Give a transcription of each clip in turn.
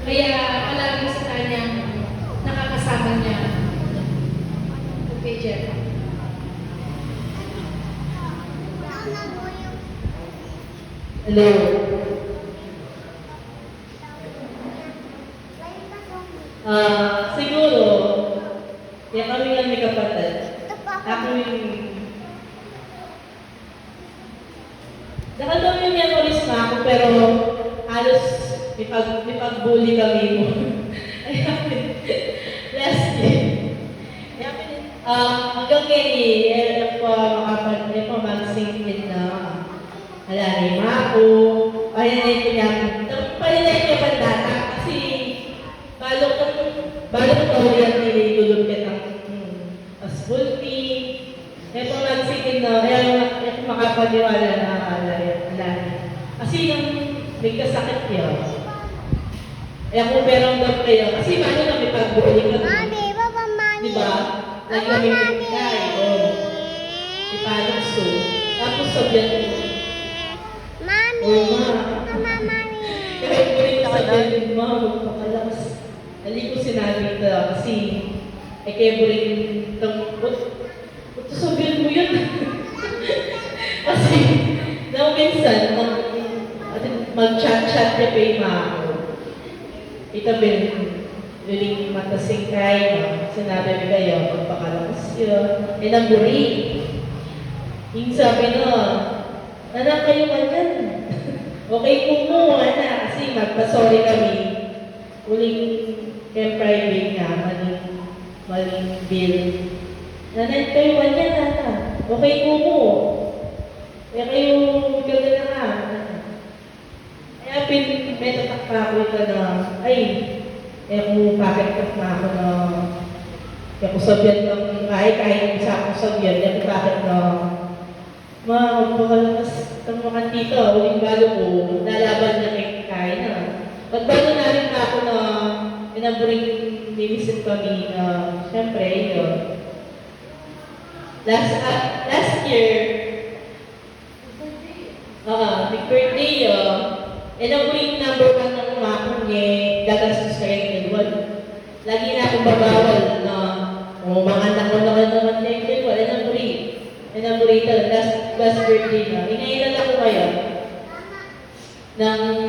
Kaya palagi sa kanyang nakakasama niya. Okay, Jeff. Hello. Siguro, yan kami nga may kapatid. Ako yung... Nakadami yung memories na ako, pero halos may pag-bully kami mo. Last year. Hanggang ngayon, mag-sing na halalay mo ako, pahinay ko niya. Pahinay niya pa data kasi balok daw yan nilulog ka ng asbulti. Ito nagsikin na, kaya makapaniwala na halalay. Kasi yung may kasakit yun. Kaya kung merong daw kayo, kasi paano na may pag-bully ka? Mami, Papa, Mami. Diba? Lagi kami pinagkay. Di paano so? Tapos sabihan ko, Mami. oh, ma. Mama, Mami. Kahit ko rin sabihan ko, ma, magpakalakas. Dali ko sinabi ito kasi kaya mo rin itong, ba't sabihan mo yun? Kasi, na minsan, mag-chat-chat niya pa yung ma ako. Ito biling matasing kayo, sinabi ko kayo, magpakalakas yun. Namburi. Yung sabi no, anak kayo ganyan. Okay po mo, anak, kasi magpa-sorry kami. Uling private nga, maling bill. Nanay kayo ganyan, anak. Okay po mo. Kaya kayo ganda na nga. Kaya may tatak pa ako ito na, ay, kung bakit na ako na, kaya kung sabihan ng kahit isa akong sabihan, kaya kung bakit na, magpakalakas ng mga tito, uling balo ko, lalaban na kay na. Pagbalo na rin ako na, pinaburing nilisit kami na, syempre, yun. Last year, big birthday yun, naburing number 1 ng umakong niya, gagastos na yung dalawa. Lagi na akong babawal na, mga anak ko naman na yung dalawa, naburing talaga, last birthday na. Inailan ako ngayon, nang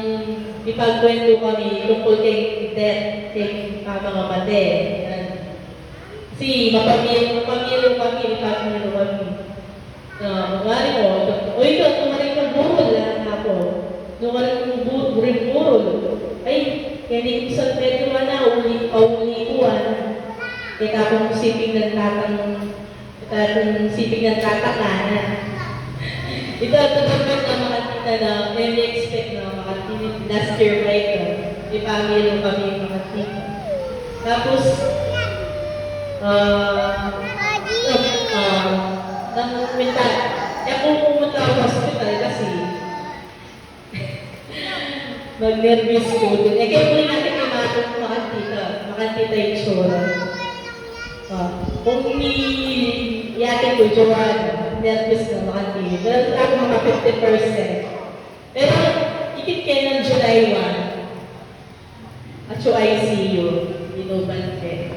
ipagkwento kami tungkol kay death, kay mga mate. Kasi mapamilyo kami, ipagkwento kami. Mawari ko, ito, tumaring ka burol lang ako. Tumaring ko burol. Ay, kaya hindi ko sa pedro na, pauli ko kaya akong siping ng tatakanan. Ito naman na mga tita na may expect na mga tita last year pa ito. Ipamilyo kami mga tita. Tapos, kaya kung pumunta ako sa hospital kasi mag-nervous ko dun. Kaya muli natin kumatong makantita yung tsura. Kung iyatin ko, Joanna, nervous na makantita. Pero ako mga 50%. Pero ikit kayo ng July 1 at yung ICU, inuban kayo.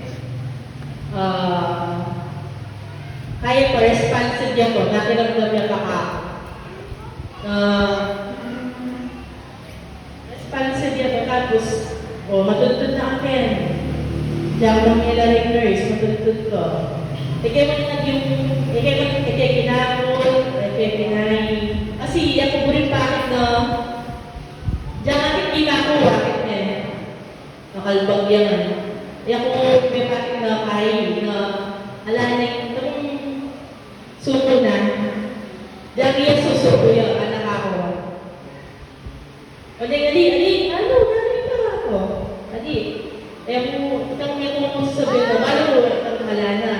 Kaya ko, responsive yan ko, nakiramdam niya baka. Responsive yan ko, tapos, matuntun na akin. Diyan ko nangyayari nurse, matuntun ko. Kaya ginapon, kaya pinay. Kasi ako po rin bakit na, diyan akin ginako, bakit niya. Nakalbag yan. Kaya ako may bakit na kayo na, ala na itong suko na. Diyan yan susuko yung anak ako. Ali, ano, galing ka ako? Ali, itang may kung sabi ko, paano ko, itang hala na.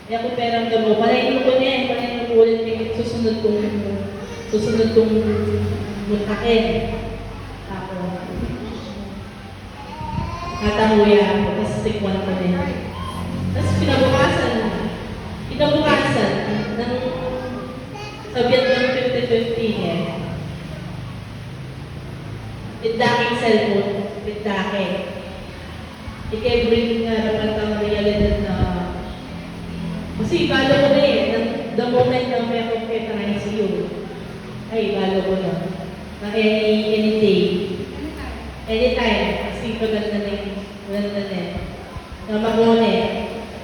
Kaya kung perang gamo, palayin ko niya, palayin ko ulit yung susunod kong mutakin. Ako. Natahuya ako, tapos tikwan ko din. Tapos kinabukasan, ng sabihan ng 50-50 niya, daking cellphone, Bintake. Ikay-bring nga naman ang realidad na kasi balo ko na eh, the moment na may recognize you, ay balo ko na. Na any day. Anytime. Kasi maganda na eh. Na magone.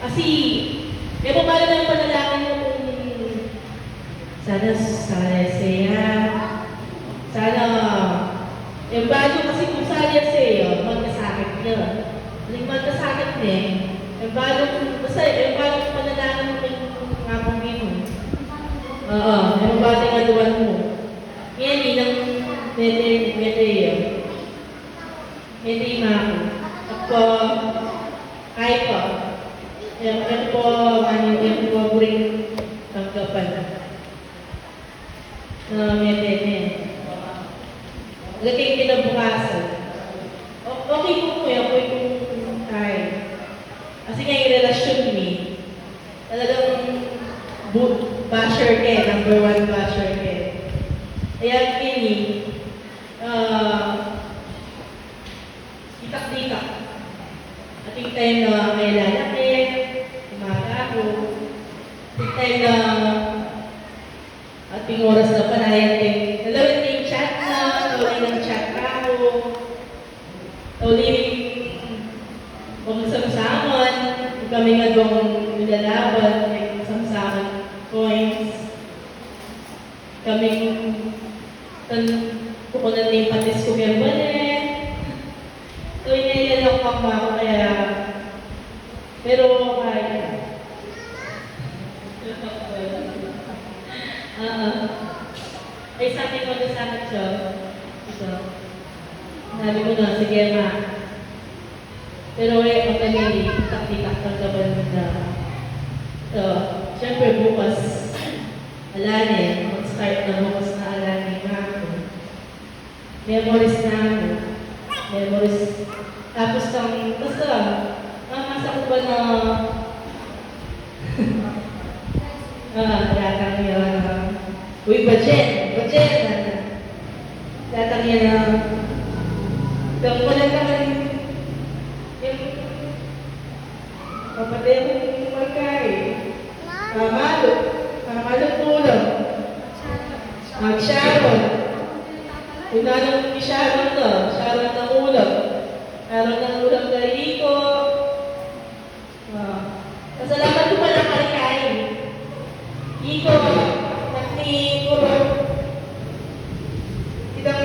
Kasi, may bumalo na yung panalangin mo kung sana siya. Sana, yung balo kasi kung sana sa'yo, magkasakit niya. Yung magkasakit niya, yung balo, basta yung balo panalangin mo kung nga kong mo. Oo, yung balo nga duwan mo. Yan, yun ang Mete mako. Ako, kaya po. Yan po, yung po rin tanggapan. Mete. Lagay kinabukasan. Okay po yan. Okay po kaya. Kasi nga yung relasyon ni, talagang basher ka, number 1 basher ka. Kaya kini, itak-ditak. Ating time na may lalaki, umaga ako. Ating time na ating oras na panayan din. Nalawin na yung chat na, nalawin ng chat na ako. Nalawin kung samsaman, kami nga doon nilalaban, may samsaman coins. Kaming kukunan na yung patis ko kaya balit. So, inailalak ako kaya, pero kaya. Ay, sabi ko na sa akin siya, sabi ko na, sige ma. Pero ang kanili, tak-tak ang gaban na. So, syempre bukas, alani, mag-start na bukas na alani na ako. Memories na ako. Memories. Tapos basta, masa ko ba na, datang yan, uy, budget, datang yan, gawin ko lang yung kapatid yung magkay, Mamalo tulong. Mag-sharon. Kung nanong i-sharon to, sharon ng ulam. Sharon ng ulam na iko. Pasalamat ko pala kay Iko, Iko. Itang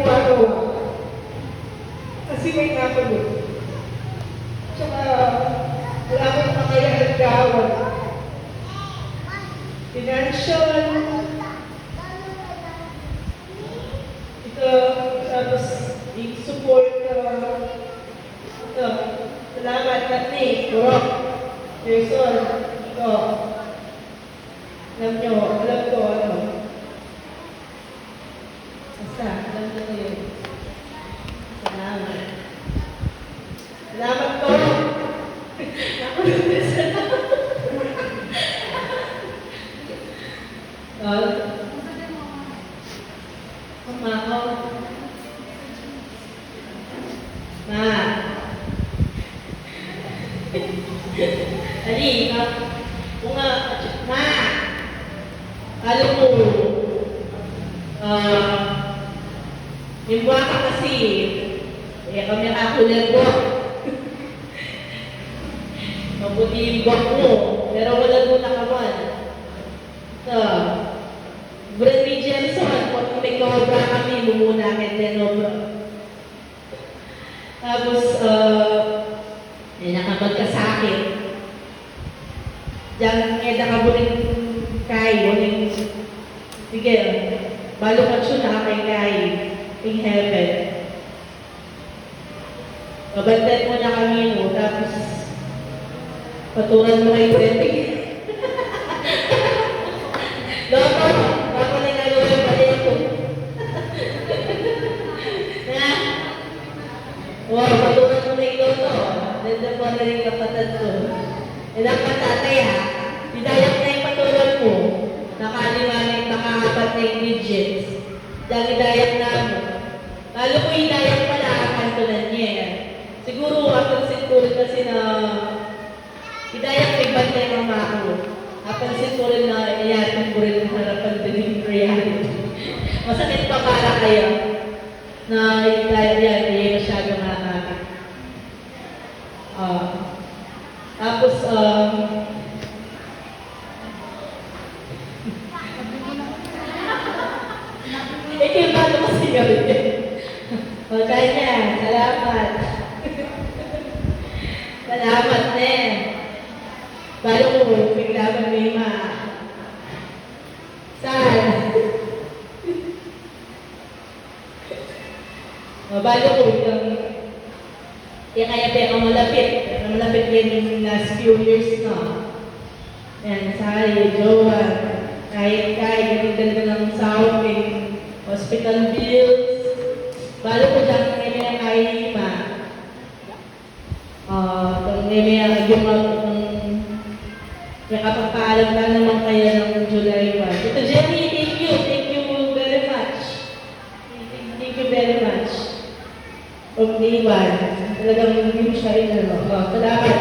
ako. Kasi may nakalo. Tsaka, wala akong makayaan gawad. Financial. Ito, tapos, i-support ito. Salamat, Katni. Kurok. Person. Ito. Alam ko, ano. Basta, alam nyo ko yun. Salamat. Salamat ko. Ako naman salamat. Ma ko. Ma. Ali, ma. Alam mo, yung buwan ka kasi, kami nakakulan ko. Mabuti yung buwan mo, pero wala mo nakawan. Bradley Jensen, kung may kawabra kami, mumuna namin din Tapos, nakapagkasakit. Diyan, nakabunin kay, uling, sige, balo ka siya kay in heaven. Mabantan mo na kami mo, tapos, paturan mo kayo wedding. Loko, baka nagagawa yung balik ko. Wow, paturan mo na yung loto. Nandiyan po na rin kapatid ko. Ilang patatay ha, didayak na yung paturan mo. Nakaliwanag, nakakapat na yung digits. Dahil dayak na mo. Lalo ko yung dayak pala, kanto na napansin ko rin na iyatin ko rin ang harapan din yung reality. Masakit pa para kayo na yan, hindi masyado nakakakit. Tapos, ikaw ba naman sigarilyo? Kanya, salamat. Salamat, Nen. Balo ko, bigla ba may saan? Balo ko, kaya ang malapit. Malapit yan yung last few years, no? Yan, Sai, Joan, kahit ganda ng shopping, hospital bills. Balo ko dyan, kaya may kahit lima. May kapagpaalam ka naman kaya ng July 1. Ito, Jenny, thank you. Thank you very much. Thank you very much. From day 1. Talagang hindi siya inano. Salamat.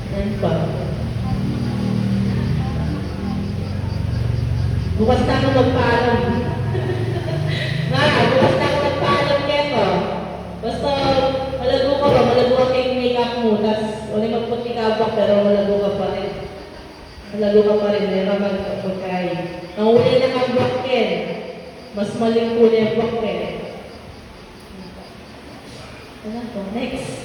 Yan pa. Bukas na ako magpaalam. Bukas na ako magpaalam keto. Basta malago ka ba? Malago ka kay make-up mo. Tapos wala magputi ka ba? Pero malago ka pa rin. Malago ka pa rin. Meron ka magpagkain. Nanguli na kang blocken. Mas maling kulay blocken. Ano to? Next.